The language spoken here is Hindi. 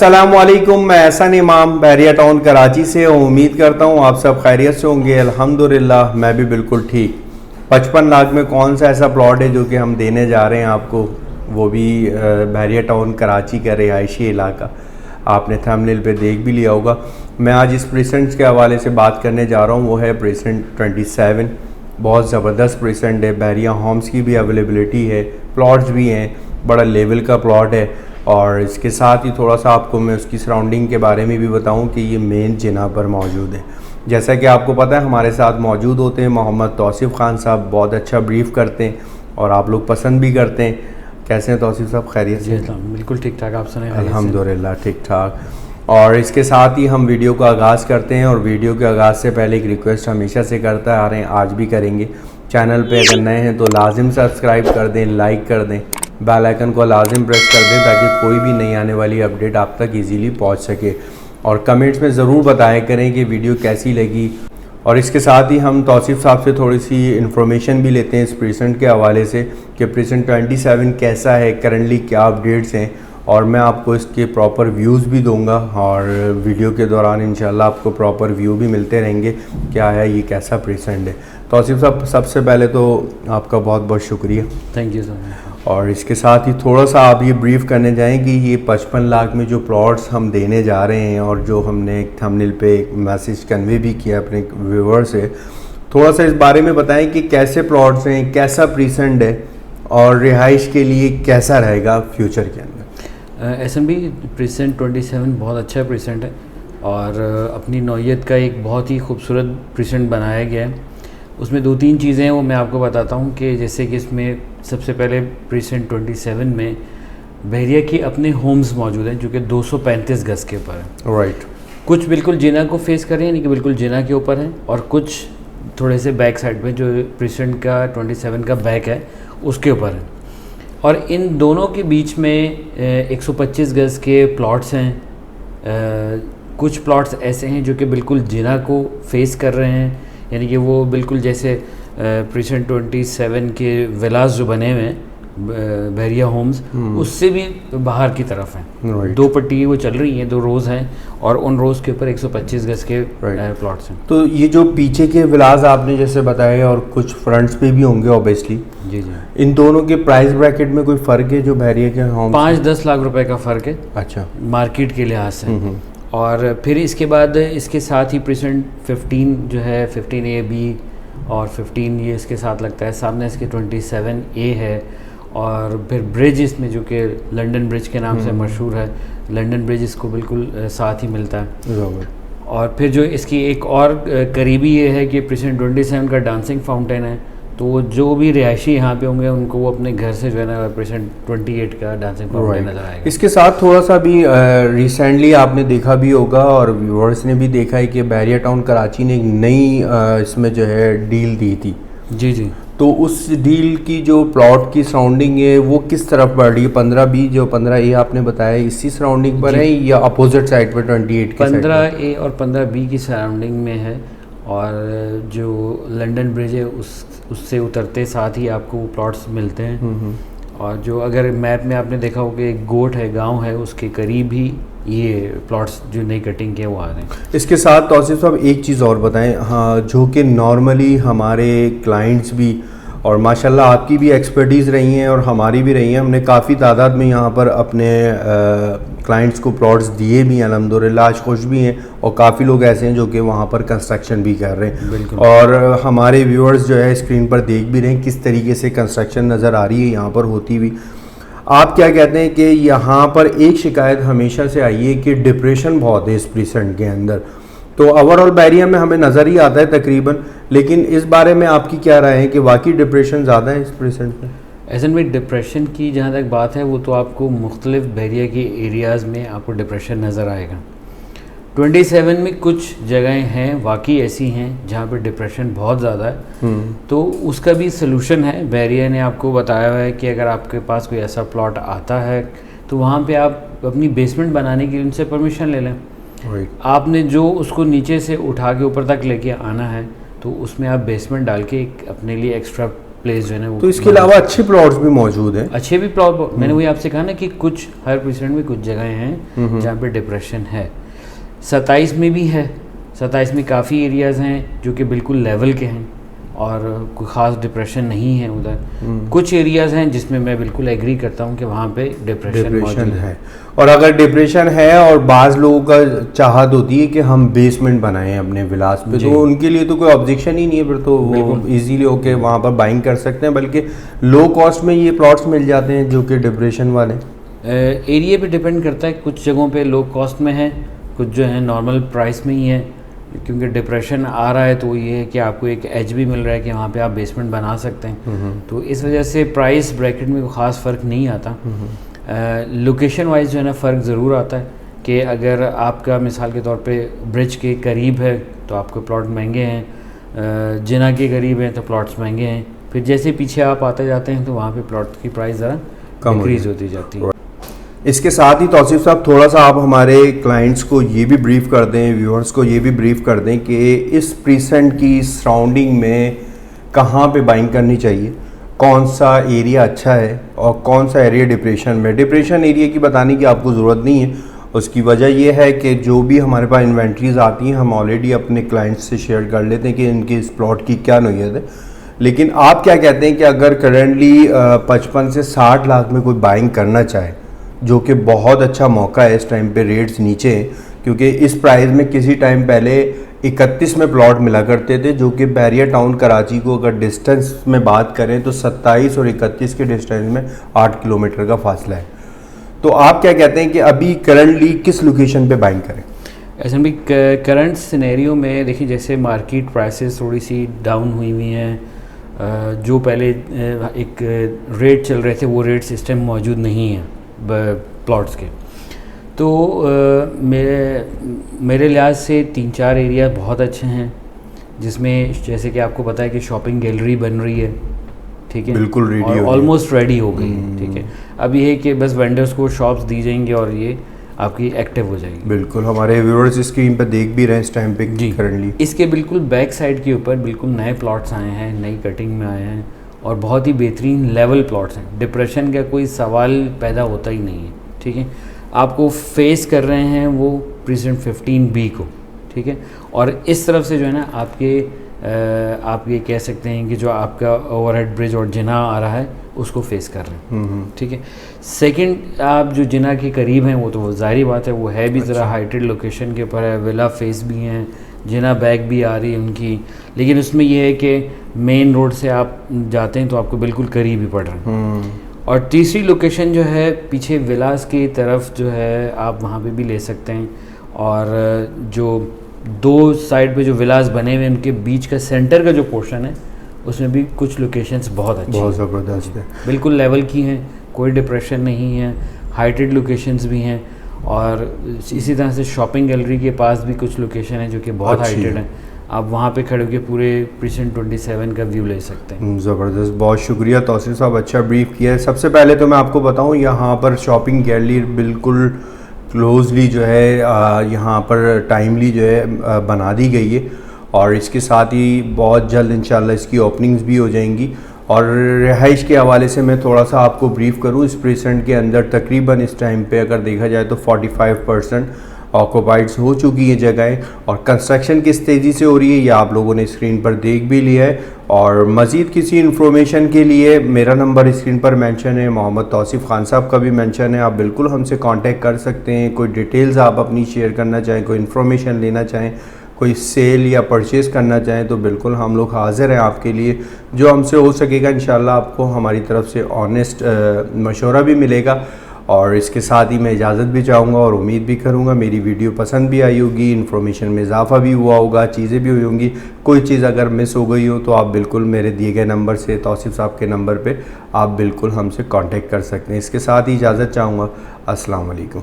अस्सलामुअलैकुम, मैं एहसन इमाम बहरिया टाउन कराची से हूँ। उम्मीद करता हूँ आप सब खैरियत से होंगे। अल्हम्दुलिल्लाह मैं भी बिल्कुल ठीक। 55 लाख में कौन सा ऐसा प्लॉट है जो कि हम देने जा रहे हैं आपको, वो भी बहरिया टाउन कराची का रिहायशी इलाका। आपने थंबनेल पे देख भी लिया होगा। मैं आज इस प्रेसेंट के हवाले से बात करने जा रहा हूँ, वो है प्रेसेंट 27। बहुत ज़बरदस्त प्रेसेंट है। बहरिया होम्स की भी अवेलेबिलिटी है, प्लॉट्स भी हैं, बड़ा लेवल का प्लॉट है। और इसके साथ ही थोड़ा सा आपको मैं उसकी सराउंडिंग के बारे में भी बताऊं कि ये मेन जिना पर मौजूद है। जैसा कि आपको पता है हमारे साथ मौजूद होते हैं मोहम्मद तौसीफ़ खान साहब, बहुत अच्छा ब्रीफ़ करते हैं और आप लोग पसंद भी करते हैं। कैसे हैं तौसीफ़ साहब, खैरियत से? बिल्कुल ठीक ठाक, आप सुनाएं? अल्हम्दुलिल्लाह ठीक ठाक। और इसके साथ ही हम वीडियो का आगाज़ करते हैं, और वीडियो के आगाज़ से पहले एक रिक्वेस्ट हमेशा से करता आ रहे हैं, आज भी करेंगे। चैनल पे अगर नए हैं तो लाजिम सब्सक्राइब कर दें, लाइक कर दें, बेल आइकन को लाजिम प्रेस कर दें ताकि कोई भी नई आने वाली अपडेट आप तक इजीली पहुंच सके। और कमेंट्स में ज़रूर बताया करें कि वीडियो कैसी लगी। और इसके साथ ही हम तौसीफ़ साहब से थोड़ी सी इन्फॉर्मेशन भी लेते हैं इस प्रेसेंट के हवाले से कि प्रेसेंट 27 कैसा है, करंटली क्या अपडेट्स हैं, और मैं आपको इसके प्रॉपर व्यूज़ भी दूंगा। और वीडियो के दौरान इंशाल्लाह आपको प्रॉपर व्यू भी मिलते रहेंगे क्या है ये कैसा प्रेसेंट है। तौसीफ़ साहब, सबसे पहले तो आपका बहुत बहुत शुक्रिया। Thank you so much. और इसके साथ ही थोड़ा सा आप ये ब्रीफ करने जाएं कि ये 55 लाख में जो प्लॉट्स हम देने जा रहे हैं, और जो हमने एक थंबनेल पे एक मैसेज कन्वे भी किया अपने व्यूअर से, थोड़ा सा इस बारे में बताएं कि कैसे प्लॉट्स हैं, कैसा प्रेसेंट है, और रिहाइश के लिए कैसा रहेगा फ्यूचर के अंदर। SMB प्रेसेंट 27 बहुत अच्छा प्रेसेंट है और अपनी नौयत का एक बहुत ही खूबसूरत प्रेसेंट बनाया गया है। उसमें दो तीन चीज़ें हैं वो मैं आपको बताता हूँ कि जैसे कि इसमें सबसे पहले प्रेसेंट 27 में बहरिया की अपने होम्स मौजूद हैं जो कि 235 गज़ के ऊपर है। राइट। कुछ बिल्कुल जिना को फेस कर रहे हैं, यानी कि बिल्कुल जिना के ऊपर हैं, और कुछ थोड़े से बैक साइड में जो प्रेसेंट का 27 का बैक है उसके ऊपर है। और इन दोनों के बीच में 125 गज़ के प्लॉट्स हैं। कुछ प्लॉट्स ऐसे हैं जो कि बिल्कुल जिना को फेस कर रहे हैं, यानी कि वो बिल्कुल जैसे प्रेसेंट 27 के विलास जो बने हुए हैं बहरिया होम्स, उससे भी बाहर की तरफ हैं। दो पट्टी वो चल रही हैं, 2 रोज़ हैं, और उन रोज़ के ऊपर 125 गज़ के प्लॉट्स हैं। तो ये जो पीछे के विलास आपने जैसे बताए, और कुछ फ्रंट्स पे भी होंगे ऑब्वियसली, जी जी, इन दोनों के प्राइस ब्रैकेट में कोई फ़र्क है जो बहरिया के होम? 5-10 लाख रुपए का फ़र्क है। अच्छा, मार्केट के लिहाज से। और फिर इसके बाद इसके साथ ही प्रेसेंट 15 जो है 15A-B और 15 ये इसके साथ लगता है। सामने इसके 27A है, और फिर ब्रिज इसमें जो कि लंदन ब्रिज के नाम से मशहूर है, लंदन ब्रिज इसको बिल्कुल साथ ही मिलता है। और फिर जो इसकी एक और करीबी ये है कि प्रेसेंट 27 का डांसिंग फाउंटेन है, तो जो भी रिहायशी यहाँ पे होंगे उनको वो अपने घर से जो है ना प्रेसेंट 28 का डांसिंग फाउंटेन नज़र आएगा। इसके साथ थोड़ा सा भी रिसेंटली आपने देखा भी होगा और व्यूअर्स ने भी देखा है कि बहरिया टाउन कराची ने एक नई इसमें जो है डील दी थी। जी जी। तो उस डील की जो प्लॉट की सराउंडिंग है वो किस तरफ बढ़ रही है? 15B जो 15A आपने बताया इसी सराउंडिंग पर है या अपोजिट साइड पर 28 की? 15A और 15B की सराउंडिंग में है, और जो लंदन ब्रिज है उससे उतरते साथ ही आपको वो प्लॉट्स मिलते हैं। और जो अगर मैप में आपने देखा हो कि एक गोट है, गांव है, उसके करीब ही ये प्लॉट्स जो नई कटिंग के वो आ रहे हैं। इसके साथ तौसीफ़ साहब एक चीज़ और बताएं, हाँ, जो कि नॉर्मली हमारे क्लाइंट्स भी, और माशाल्लाह आपकी भी एक्सपर्टीज़ रही हैं और हमारी भी रही हैं, हमने काफ़ी तादाद में यहाँ पर अपने क्लाइंट्स को प्लॉट्स दिए भी हैं, अल्हम्दुलिल्लाह आज खुश भी हैं, और काफ़ी लोग ऐसे हैं जो कि वहाँ पर कंस्ट्रक्शन भी कर रहे हैं। बिल्कुल। और हमारे व्यूअर्स जो है स्क्रीन पर देख भी रहे हैं किस तरीके से कंस्ट्रक्शन नज़र आ रही है यहाँ पर होती हुई। आप क्या कहते हैं कि यहाँ पर एक शिकायत हमेशा से आई है कि डिप्रेशन बहुत है इस प्रेसेंट के अंदर, तो ओवरऑल बहरिया में हमें नज़र ही आता है तकरीबन, लेकिन इस बारे में आपकी क्या राय है कि वाकई डिप्रेशन ज़्यादा है इस प्रेसेंट में? ऐसे में डिप्रेशन की जहाँ तक बात है वो तो आपको मुख्तलिफ बहरिया के एरियाज़ में आपको डिप्रेशन नज़र आएगा। 27 में कुछ जगहें हैं वाकई ऐसी हैं जहाँ पर डिप्रेशन बहुत ज़्यादा है, तो उसका भी सलूशन है। बहरिया ने आपको बताया हुआ है कि अगर आपके पास कोई ऐसा प्लॉट आता है तो वहाँ पे आप अपनी बेसमेंट बनाने के लिए उनसे परमिशन ले लें। आपने जो उसको नीचे से उठा के ऊपर तक लेके आना है, तो उसमें आप बेसमेंट डाल के एक अपने लिए एक्स्ट्रा प्लेस जो है ना वो तो इसके अलावा अच्छे प्लॉट्स भी मौजूद हैं। अच्छे भी प्लॉट, मैंने वही आपसे कहा ना कि कुछ हर प्रेसिडेंट में कुछ जगहें हैं जहाँ पे डिप्रेशन है। 27 में भी है, 27 में काफ़ी एरियाज़ हैं जो कि बिल्कुल लेवल के हैं और कोई ख़ास डिप्रेशन नहीं है उधर। कुछ एरियाज़ हैं जिसमें मैं बिल्कुल एग्री करता हूँ कि वहाँ पे डिप्रेशन मौजूद है। और अगर डिप्रेशन है और बाज़ लोगों का चाहत होती है कि हम बेसमेंट बनाएं अपने विलास पे, तो उनके लिए तो कोई ऑब्जेक्शन ही नहीं है, फिर तो वो इजीली होके वहाँ पर बाइंग कर सकते हैं, बल्कि लो कॉस्ट में ये प्लॉट्स मिल जाते हैं जो कि डिप्रेशन वाले। एरिया पे डिपेंड करता है, कुछ जगहों पे लो कॉस्ट में है, कुछ जो है नॉर्मल प्राइस में ही है। क्योंकि डिप्रेशन आ रहा है तो ये है कि आपको एक एज भी मिल रहा है कि वहाँ पे आप बेसमेंट बना सकते हैं, तो इस वजह से प्राइस ब्रैकेट में कोई ख़ास फ़र्क नहीं आता। लोकेशन वाइज जो है ना फ़र्क ज़रूर आता है कि अगर आपका मिसाल के तौर पे ब्रिज के करीब है तो आपके प्लॉट महंगे हैं, जिना के करीब हैं तो प्लॉट्स महंगे हैं, फिर जैसे पीछे आप आते जाते हैं तो वहाँ पे प्लॉट की प्राइस ज़रा इंक्रीज़ होती जाती है। इसके साथ ही तौसीफ साहब थोड़ा सा आप हमारे क्लाइंट्स को ये भी ब्रीफ कर दें, व्यूअर्स को ये भी ब्रीफ कर दें कि इस प्रीसेंट की सराउंडिंग में कहाँ पे बाइंग करनी चाहिए, कौन सा एरिया अच्छा है और कौन सा एरिया डिप्रेशन में। डिप्रेशन एरिया की बताने की आपको ज़रूरत नहीं है, उसकी वजह यह है कि जो भी हमारे पास इन्वेंट्रीज आती हैं हम ऑलरेडी अपने क्लाइंट्स से शेयर कर लेते हैं कि इनके इस प्लॉट की क्या नोयत है। लेकिन आप क्या कहते हैं कि अगर करेंटली 55 से 60 लाख में कोई बाइंग करना चाहे, जो कि बहुत अच्छा मौका है इस टाइम पे, रेट्स नीचे हैं, क्योंकि इस प्राइस में किसी टाइम पहले 31 में प्लॉट मिला करते थे, जो कि बैरियर टाउन कराची को अगर डिस्टेंस में बात करें तो 27 और 31 के डिस्टेंस में 8 किलोमीटर का फासला है। तो आप क्या कहते हैं कि अभी करंटली किस लोकेशन पे बाइंग करें? ऐसे भी करंट सिनेरियो में देखिए, जैसे मार्केट प्राइसेस थोड़ी सी डाउन हुई हैं, जो पहले एक रेट चल रहे थे वो रेट्स इस टाइम मौजूद नहीं हैं प्लॉट्स के। तो मेरे लिहाज से 3-4 एरिया बहुत अच्छे हैं, जिसमें जैसे कि आपको पता है कि शॉपिंग गैलरी बन रही है, ठीक है, बिल्कुल रेडी और ऑलमोस्ट रेडी हो गई है, ठीक है। अब ये है कि बस वेंडर्स को शॉप्स दी जाएंगी और ये आपकी एक्टिव हो जाएगी। बिल्कुल, हमारे व्यूअर्स स्क्रीन पर देख भी रहे हैं इस टाइम पे जी करंटली। इसके बिल्कुल बैक साइड के ऊपर बिल्कुल नए प्लॉट्स आए हैं, नई कटिंग में आए हैं और बहुत ही बेहतरीन लेवल प्लॉट्स हैं। डिप्रेशन का कोई सवाल पैदा होता ही नहीं है, ठीक है। आपको फेस कर रहे हैं वो प्रीसेंट 15B को, ठीक है। और इस तरफ से जो है ना आप ये कह सकते हैं कि जो आपका ओवरहेड ब्रिज और जिना आ रहा है उसको फेस कर रहे हैं, ठीक है। सेकंड, आप जो जिना के करीब हैं वो तो ज़ाहिर बात है वो है भी ज़रा हाइटेड लोकेशन के ऊपर है, विला फेस भी हैं, जिना बैग भी आ रही है उनकी, लेकिन उसमें ये है कि मेन रोड से आप जाते हैं तो आपको बिल्कुल करीब ही पड़ रहे हैं। और तीसरी लोकेशन जो है पीछे विलास की तरफ जो है आप वहाँ पे भी ले सकते हैं, और जो दो साइड पे जो विलास बने हुए हैं उनके बीच का सेंटर का जो पोर्शन है उसमें भी कुछ लोकेशंस बहुत अच्छी, बहुत ज़बरदस्त है, बिल्कुल लेवल की हैं, कोई डिप्रेशन नहीं है, हाइटेड लोकेशंस भी हैं। और इसी तरह से शॉपिंग गैलरी के पास भी कुछ लोकेशन है जो कि बहुत हाइटेड हैं, आप वहाँ पे खड़े होकर पूरे प्रीसेंट 27 का व्यू ले सकते हैं। ज़बरदस्त, बहुत शुक्रिया तौसीफ साहब, अच्छा ब्रीफ किया है। सबसे पहले तो मैं आपको बताऊँ, यहाँ पर शॉपिंग गैलरी बिल्कुल क्लोजली जो है यहाँ पर टाइमली जो है बना दी गई है, और इसके साथ ही बहुत जल्द इंशाल्लाह इसकी ओपनिंग्स भी हो जाएंगी। और रिहाइश के हवाले से मैं थोड़ा सा आपको ब्रीफ करूँ, इस प्रीसेंट के अंदर तकरीबन इस टाइम पे अगर देखा जाए तो 45% ऑक्यूपाइड्स हो चुकी हैं जगहें, और कंस्ट्रक्शन किस तेज़ी से हो रही है ये आप लोगों ने स्क्रीन पर देख भी लिया है। और मज़ीद किसी इन्फॉर्मेशन के लिए मेरा नंबर स्क्रीन पर मेंशन है, मोहम्मद तौसीफ़ खान साहब का भी मेंशन है, आप बिल्कुल हमसे कांटेक्ट कर सकते हैं। कोई डिटेल्स आप अपनी शेयर करना चाहें, कोई इन्फॉर्मेशन लेना चाहें, कोई सेल या परचेज़ करना चाहें, तो बिल्कुल हम लोग हाज़िर हैं आपके लिए। जो हमसे हो सकेगा इंशाल्लाह आपको हमारी तरफ से ऑनेस्ट मशवरा भी मिलेगा। और इसके साथ ही मैं इजाज़त भी चाहूँगा और उम्मीद भी करूँगा मेरी वीडियो पसंद भी आई होगी, इन्फॉर्मेशन में इजाफ़ा भी हुआ होगा, चीज़ें भी हुई होंगी। कोई चीज़ अगर मिस हो गई हो तो आप बिल्कुल मेरे दिए गए नंबर से, तौसीफ़ साहब के नंबर पे आप बिल्कुल हमसे कांटेक्ट कर सकते हैं। इसके साथ ही इजाज़त चाहूँगा। अस्सलाम वालेकुम।